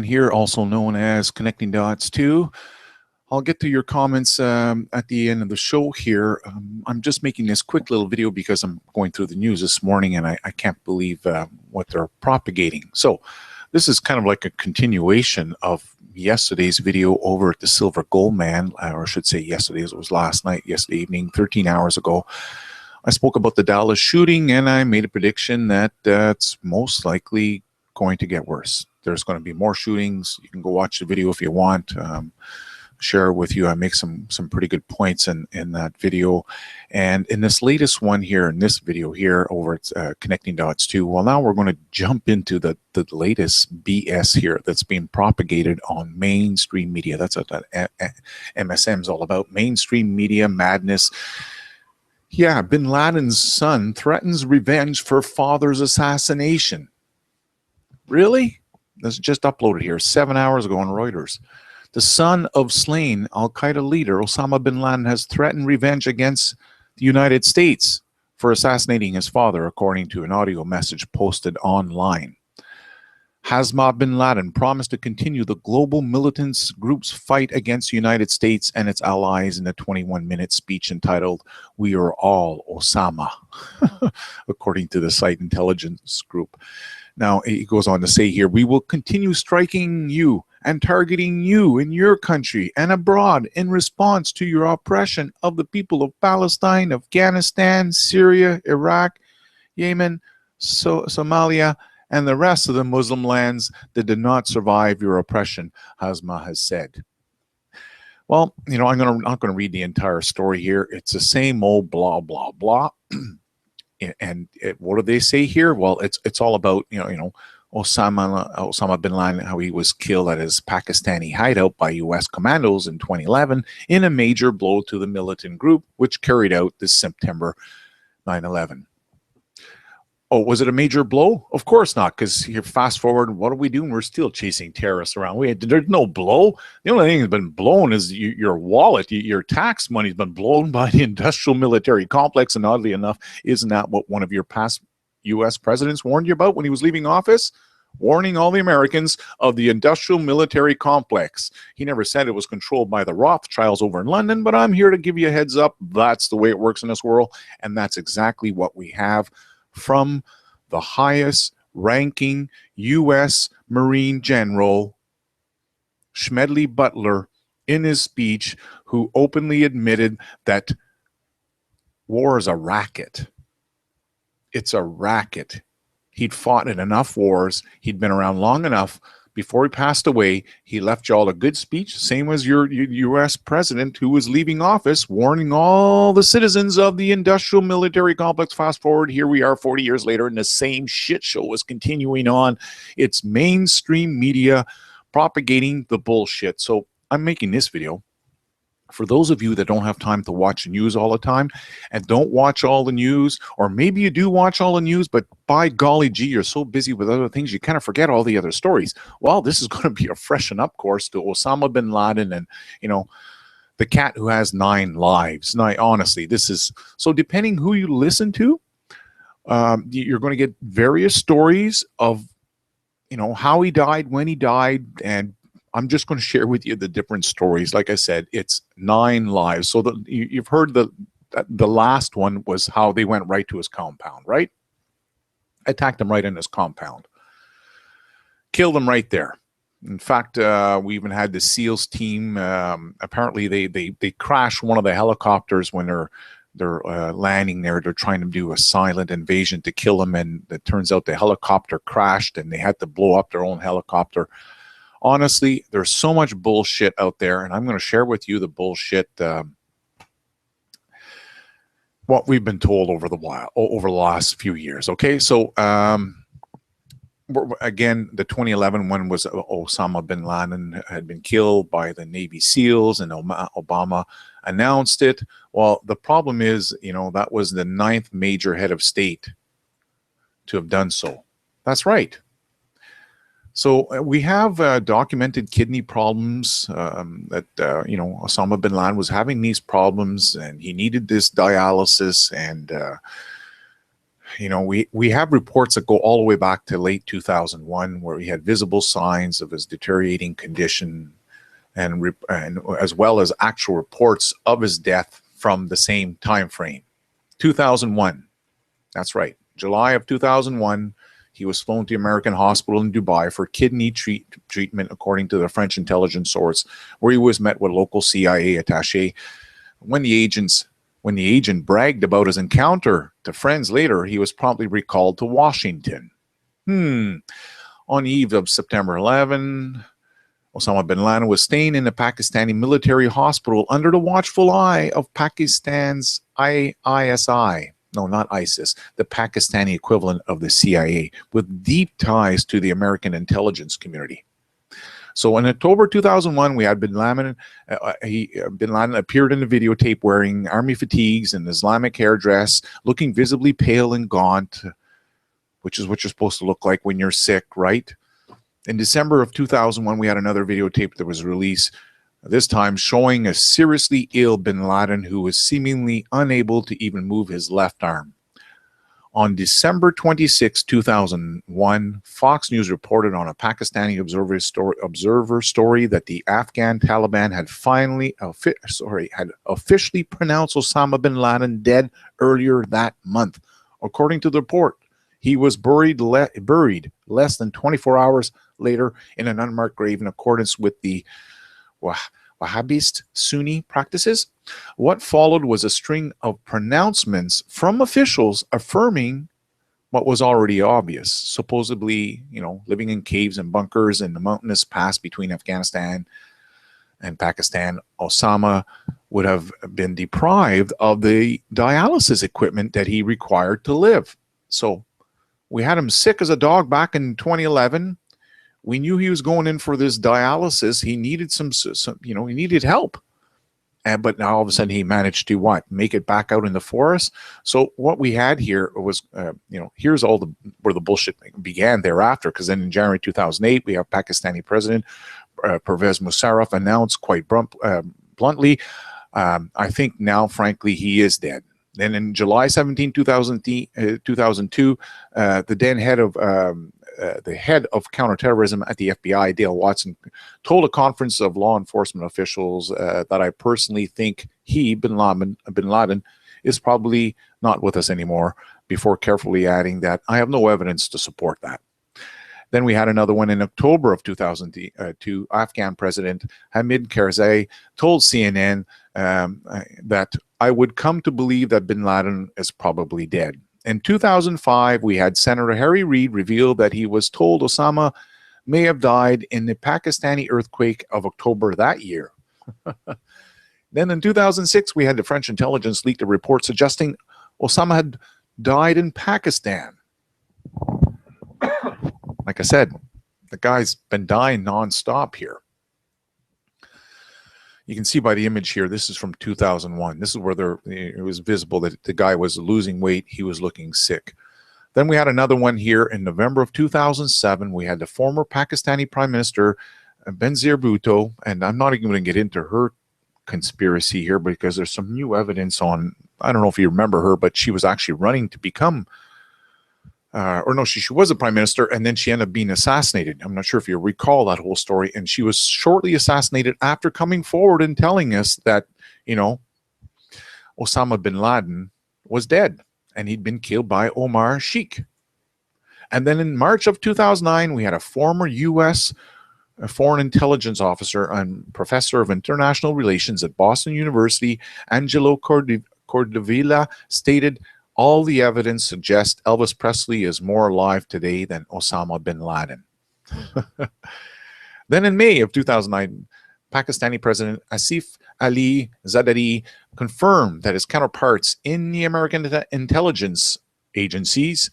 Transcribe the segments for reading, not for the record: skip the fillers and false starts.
Here, also known as Connectingdots2. I'll get to your comments at the end of the show here. I'm just making this quick little video because I'm going through the news this morning and I can't believe what they're propagating. So this is kind of like a continuation of yesterday's video over at the Silver Gold Man, or I should say yesterday, it was last night, yesterday evening, 13 hours ago. I spoke about the Dallas shooting and I made a prediction that it's most likely going to get worse. There's going to be more shootings. You can go watch the video if you want. Share it with you. I make some pretty good points in that video. And in this latest one here, in this video here over at Connectingdots2, well, now we're going to jump into the latest BS here that's being propagated on mainstream media. That's what that MSM is all about. Mainstream media madness. Yeah, Bin Laden's son threatens revenge for father's assassination. Really? This is just uploaded here 7 hours ago on Reuters. The son of slain al-Qaeda leader Osama Bin Laden has threatened revenge against the United States for assassinating his father, according to an audio message posted online. Osama Bin Laden promised to continue the global militant group's fight against the United States and its allies in a 21-minute speech entitled, "We Are All Osama," according to the site intelligence group. Now, he goes on to say here, "We will continue striking you and targeting you in your country and abroad in response to your oppression of the people of Palestine, Afghanistan, Syria, Iraq, Yemen, Somalia, and the rest of the Muslim lands that did not survive your oppression," Hasma has said. Well, you know, I'm not going to read the entire story here. It's the same old blah, blah, blah. And what do they say here? Well, it's all about, you know, Osama Bin Laden, how he was killed at his Pakistani hideout by U.S. commandos in 2011 in a major blow to the militant group, which carried out this September 9/11. Oh, was it a major blow? Of course not, because here, fast forward, what are we doing? We're still chasing terrorists around. There's no blow. The only thing that's been blown is your wallet. Your tax money's been blown by the industrial military complex, and oddly enough, isn't that what one of your past U.S. presidents warned you about when he was leaving office? Warning all the Americans of the industrial military complex. He never said it was controlled by the Rothschilds over in London, but I'm here to give you a heads up. That's the way it works in this world, and that's exactly what we have from the highest ranking U.S. Marine General, Smedley Butler, in his speech, who openly admitted that war is a racket. It's a racket. He'd fought in enough wars. He'd been around long enough. Before he passed away, he left y'all a good speech, same as your U.S. president who was leaving office, warning all the citizens of the industrial military complex. Fast forward, here we are 40 years later, and the same shit show is continuing on. It's mainstream media propagating the bullshit. So I'm making this video for those of you that don't have time to watch the news all the time and don't watch all the news, or maybe you do watch all the news, but by golly gee, you're so busy with other things, you kind of forget all the other stories. Well, this is going to be a freshen up course to Osama Bin Laden and, you know, the cat who has 9 lives. Now, honestly, this is, so depending who you listen to, you're going to get various stories of, you know, how he died, when he died, and I'm just going to share with you the different stories. Like I said, it's 9 lives. So you've heard the last one was how they went right to his compound, right? Attacked him right in his compound. Killed him right there. In fact, we even had the SEALs team. Apparently, they crashed one of the helicopters when they're landing there. They're trying to do a silent invasion to kill him, and it turns out the helicopter crashed, and they had to blow up their own helicopter. Honestly, there's so much bullshit out there, and I'm going to share with you the bullshit, what we've been told over the last few years. Okay, so again, the 2011 one was Osama Bin Laden had been killed by the Navy SEALs, and Obama announced it. Well, the problem is, you know, that was the 9th major head of state to have done so. That's right. So we have documented kidney problems that, you know, Osama Bin Laden was having these problems and he needed this dialysis, and You know, we have reports that go all the way back to late 2001 where he had visible signs of his deteriorating condition, and as well as actual reports of his death from the same time frame. 2001, that's right, July of 2001, he was flown to the American hospital in Dubai for kidney treatment, according to the French intelligence source, where he was met with local CIA attaché. When the agent bragged about his encounter to friends later, he was promptly recalled to Washington. On the eve of September 11, Osama Bin Laden was staying in a Pakistani military hospital under the watchful eye of Pakistan's ISI. No, not ISIS, the Pakistani equivalent of the CIA, with deep ties to the American intelligence community. So in October 2001, we had Bin Laden. Bin Laden appeared in the videotape wearing army fatigues and Islamic hairdress, looking visibly pale and gaunt, which is what you're supposed to look like when you're sick, right? In December of 2001, we had another videotape that was released, this time showing a seriously ill Bin Laden who was seemingly unable to even move his left arm. On December 26, 2001, Fox News reported on a Pakistani observer story that the Afghan Taliban had officially pronounced Osama bin Laden dead earlier that month. According to the report, he was buried less than 24 hours later in an unmarked grave in accordance with the Wahhabist Sunni practices. What followed was a string of pronouncements from officials affirming what was already obvious. Supposedly, you know, living in caves and bunkers in the mountainous pass between Afghanistan and Pakistan, Osama would have been deprived of the dialysis equipment that he required to live. So we had him sick as a dog back in 2011. We knew he was going in for this dialysis. He needed some he needed help. But now all of a sudden he managed to what? Make it back out in the forest. So what we had here was, here's all where the bullshit began thereafter. Because then in January 2008, we have Pakistani President Pervez Musharraf announced quite bluntly, I think now, frankly, he is dead. Then in July 17, 2002, the head of counterterrorism at the FBI, Dale Watson, told a conference of law enforcement officials that I personally think he, Bin Laden, is probably not with us anymore, before carefully adding that I have no evidence to support that. Then we had another one in October of 2002. Afghan President Hamid Karzai told CNN that I would come to believe that Bin Laden is probably dead. In 2005, we had Senator Harry Reid reveal that he was told Osama may have died in the Pakistani earthquake of October that year. Then in 2006, we had the French intelligence leak a report suggesting Osama had died in Pakistan. Like I said, the guy's been dying nonstop here. You can see by the image here, this is from 2001. This is where it was visible that the guy was losing weight. He was looking sick. Then we had another one here in November of 2007. We had the former Pakistani Prime Minister, Benazir Bhutto, and I'm not even going to get into her conspiracy here because there's some new evidence on, I don't know if you remember her, but she was actually running to become she was a prime minister, and then she ended up being assassinated. I'm not sure if you recall that whole story. And she was shortly assassinated after coming forward and telling us that, Osama bin Laden was dead and he'd been killed by Omar Sheikh. And then in March of 2009, we had a former U.S. foreign intelligence officer and professor of international relations at Boston University, Angelo Cordovilla, stated, all the evidence suggests Elvis Presley is more alive today than Osama bin Laden. Then in May of 2009, Pakistani President Asif Ali Zardari confirmed that his counterparts in the American intelligence agencies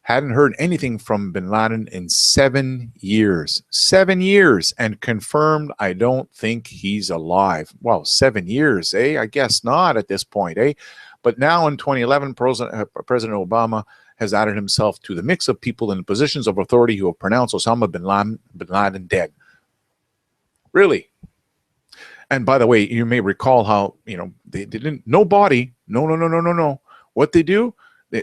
hadn't heard anything from bin Laden in 7 years. 7 years, and confirmed, I don't think he's alive. Well, 7 years, eh? I guess not at this point, eh? But now in 2011, President Obama has added himself to the mix of people in positions of authority who have pronounced Osama bin Laden dead. Really? And by the way, you may recall how, they didn't, no body, no. What they do,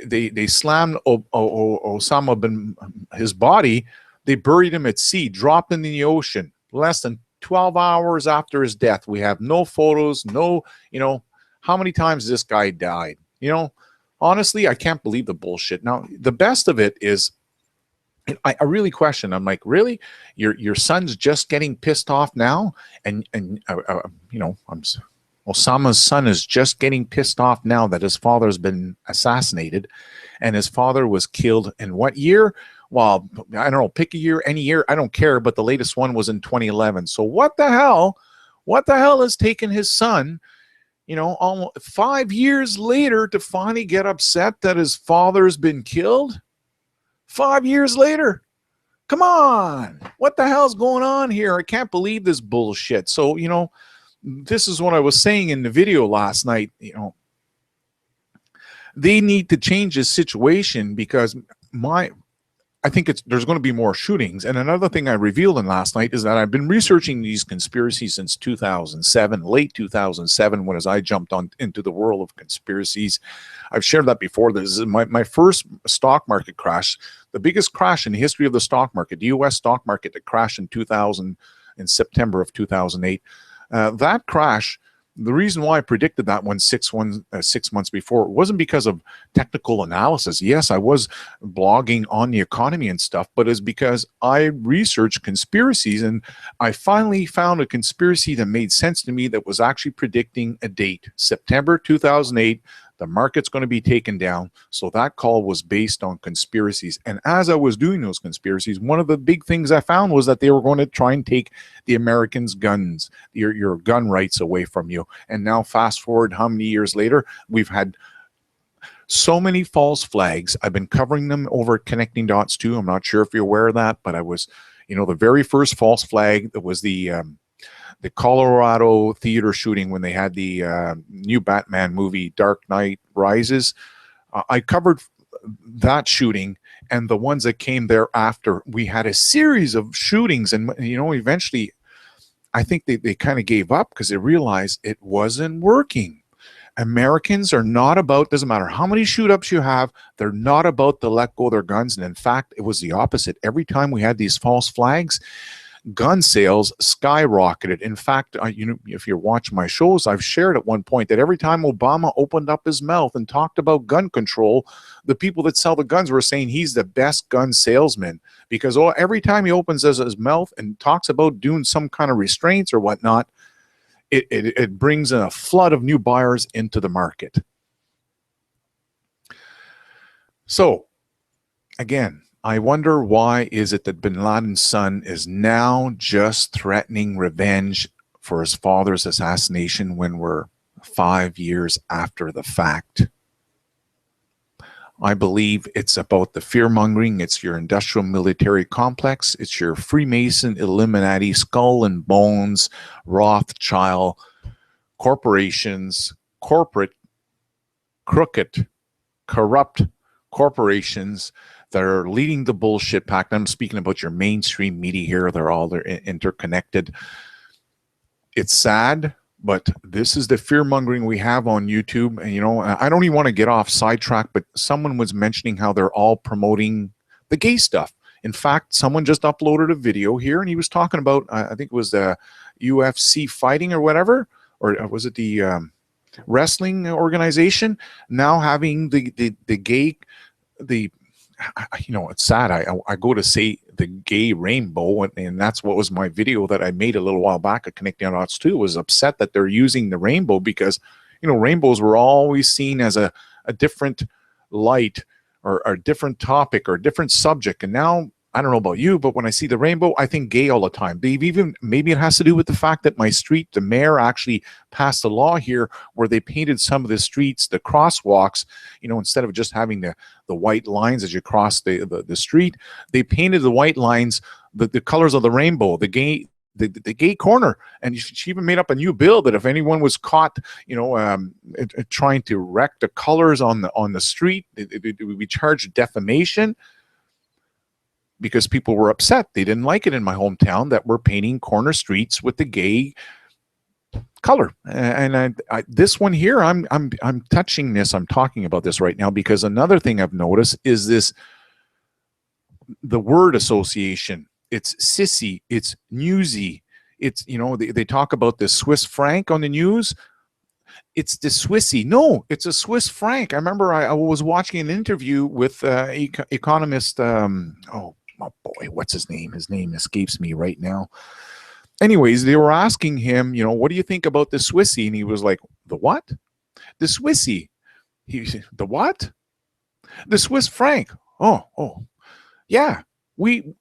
They slammed Osama bin his body. They buried him at sea, dropped him in the ocean. Less than 12 hours after his death, we have no photos, no, how many times this guy died? Honestly, I can't believe the bullshit. Now, the best of it is, I really question. I'm like, really? Your son's just getting pissed off now, and Osama's son is just getting pissed off now that his father's been assassinated, and his father was killed in what year? Well, I don't know. Pick a year, any year. I don't care. But the latest one was in 2011. So what the hell? What the hell has taken his son, almost 5 years later to finally get upset that his father's been killed? 5 years later. Come on. What the hell's going on here? I can't believe this bullshit. So, this is what I was saying in the video last night. They need to change this situation, because I think there's going to be more shootings. And another thing I revealed in last night is that I've been researching these conspiracies since 2007, late 2007, as I jumped into the world of conspiracies. I've shared that before. This is my first stock market crash, the biggest crash in the history of the stock market, the U.S. stock market, that crashed in September of 2008. That crash, the reason why I predicted that one 6 months before, wasn't because of technical analysis. Yes, I was blogging on the economy and stuff, but it's because I researched conspiracies, and I finally found a conspiracy that made sense to me, that was actually predicting a date, September 2008. The market's going to be taken down. So that call was based on conspiracies. And as I was doing those conspiracies, one of the big things I found was that they were going to try and take the Americans' guns, your gun rights away from you. And now fast forward how many years later, we've had so many false flags. I've been covering them over at Connectingdots2. I'm not sure if you're aware of that, but I was, the very first false flag that was the Colorado theater shooting, when they had the new Batman movie, Dark Knight Rises. I covered that shooting and the ones that came thereafter. We had a series of shootings, and eventually I think they kind of gave up, because they realized it wasn't working. Americans are not about, doesn't matter how many shoot-ups you have, they're not about to let go of their guns. And in fact, it was the opposite. Every time we had these false flags, gun sales skyrocketed. In fact, if you watch my shows, I've shared at one point that every time Obama opened up his mouth and talked about gun control, the people that sell the guns were saying he's the best gun salesman, because every time he opens his mouth and talks about doing some kind of restraints or whatnot, it brings in a flood of new buyers into the market. So, again, I wonder, why is it that Bin Laden's son is now just threatening revenge for his father's assassination when we're 5 years after the fact? I believe it's about the fear-mongering. It's your industrial military complex. It's your Freemason, Illuminati, skull and bones, Rothschild, corporations, corporate, crooked, corrupt corporations that are leading the bullshit pack. I'm speaking about your mainstream media here. They're interconnected. It's sad, but this is the fear-mongering we have on YouTube. And, I don't even want to get off sidetrack, but someone was mentioning how they're all promoting the gay stuff. In fact, someone just uploaded a video here, and he was talking about, I think it was the UFC fighting or whatever, or was it the wrestling organization now having the gay, it's sad. I go to say the gay rainbow, and that's what was my video that I made a little while back at Connectingdots2. Was upset that they're using the rainbow, because rainbows were always seen as a different light, or a different topic, or a different subject. And now, I don't know about you, but when I see the rainbow, I think gay all the time. Maybe it has to do with the fact that my street, the mayor actually passed a law here where they painted some of the streets, the crosswalks, instead of just having the white lines as you cross the street, they painted the white lines, the colors of the rainbow, the gay corner. And she even made up a new bill that if anyone was caught, trying to wreck the colors on the street, it would be charged defamation, because people were upset. They didn't like it in my hometown that we're painting corner streets with the gay color. And this one here, I'm touching this. I'm talking about this right now because another thing I've noticed is the word association. It's sissy. It's newsy. It's, they talk about the Swiss franc on the news. It's the Swissy. No, it's a Swiss franc. I remember I was watching an interview with economist. Oh boy, what's his name? His name escapes me right now. Anyways, they were asking him, what do you think about the Swissy? And he was like, the what? The Swissy. He said, the what? The Swiss franc. Oh, yeah. We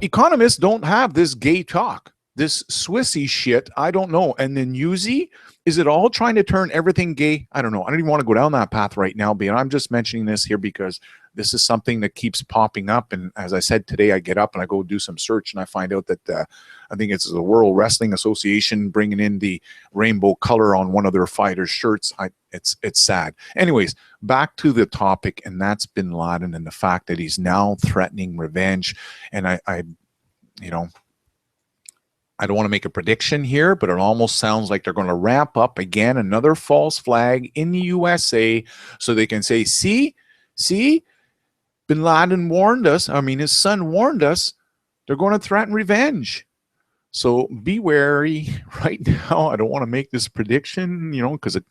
economists don't have this gay talk. This Swissy shit, I don't know. And then newsy, is it all trying to turn everything gay? I don't know. I don't even want to go down that path right now, but I'm just mentioning this here because this is something that keeps popping up. And as I said, today I get up and I go do some search and I find out that I think it's the World Wrestling Association bringing in the rainbow color on one of their fighters' shirts. It's sad. Anyways, back to the topic, and that's Bin Laden and the fact that he's now threatening revenge. And I don't want to make a prediction here, but it almost sounds like they're going to ramp up again another false flag in the USA so they can say, see, Bin Laden warned us. I mean, his son warned us. They're going to threaten revenge. So be wary right now. I don't want to make this prediction, because I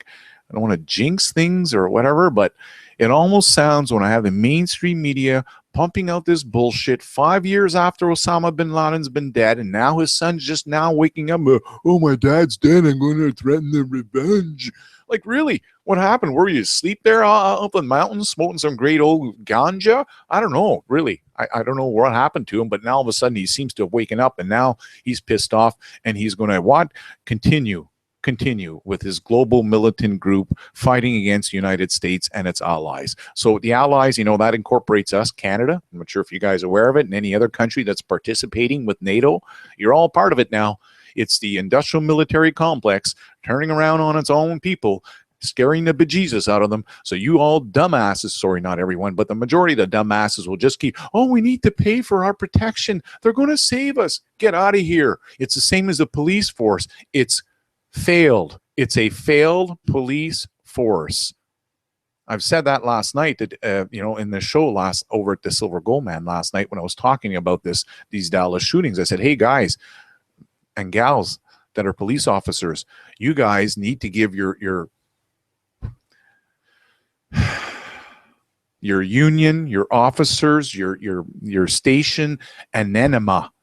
don't want to jinx things or whatever, but it almost sounds when I have the mainstream media pumping out this bullshit 5 years after Osama Bin Laden's been dead, and now his son's just now waking up, oh, my dad's dead, I'm going to threaten the revenge. Like, really? What happened? Were you asleep there up in the mountains smoking some great old ganja? I don't know, really. I don't know what happened to him, but now all of a sudden he seems to have waken up, and now he's pissed off, and he's going to what? Continue with his global militant group fighting against the United States and its allies. So the allies, that incorporates us, Canada. I'm not sure if you guys are aware of it, and any other country that's participating with NATO. You're all part of it now. It's the industrial military complex turning around on its own people, scaring the bejesus out of them. So you all dumbasses, sorry, not everyone, but the majority of the dumbasses will just keep, oh, we need to pay for our protection. They're going to save us. Get out of here. It's the same as the police force. It's failed. It's a failed police force. I've said that last night that in the show over at the Silver Gold Man last night when I was talking about these Dallas shootings. I said, hey guys and gals that are police officers, you guys need to give your union, your officers, your station an enema.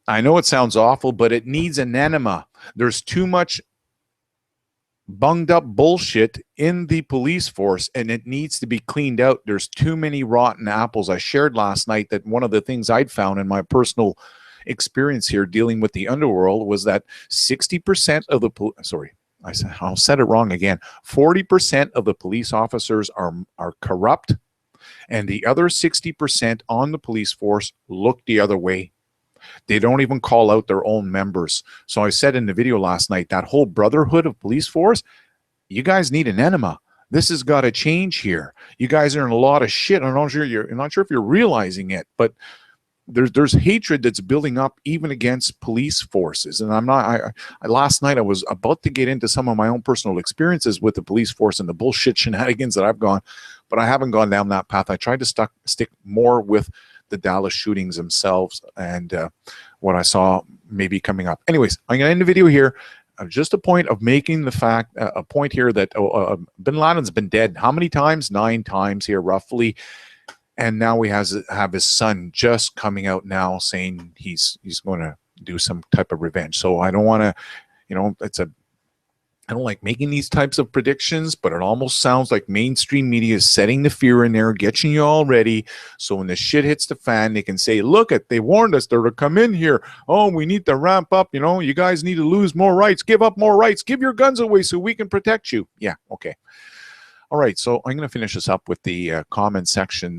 I know it sounds awful, but it needs an enema. There's too much bunged up bullshit in the police force, and it needs to be cleaned out. There's too many rotten apples. I shared last night that one of the things I'd found in my personal experience here dealing with the underworld was that 60% of the I'll said it wrong again. 40% of the police officers are corrupt, and the other 60% on the police force look the other way. They don't even call out their own members. So I said in the video last night, that whole brotherhood of police force, you guys need an enema. This has got to change here. You guys are in a lot of shit. I'm not sure if you're realizing it, but there's hatred that's building up even against police forces. And last night I was about to get into some of my own personal experiences with the police force and the bullshit shenanigans that I've gone, but I haven't gone down that path. I tried to stick more with the Dallas shootings themselves and what I saw maybe coming up. Anyways, I'm going to end the video here. Just a point of making a point here that Bin Laden's been dead how many times? 9 times here roughly. And now we have his son just coming out now saying he's going to do some type of revenge. So I don't want to, I don't like making these types of predictions, but it almost sounds like mainstream media is setting the fear in there, getting you all ready. So when the shit hits the fan, they can say, look, they warned us, they're to come in here. Oh, we need to ramp up. You guys need to lose more rights, give up more rights, give your guns away so we can protect you. Yeah, okay. All right, so I'm going to finish this up with the comment section.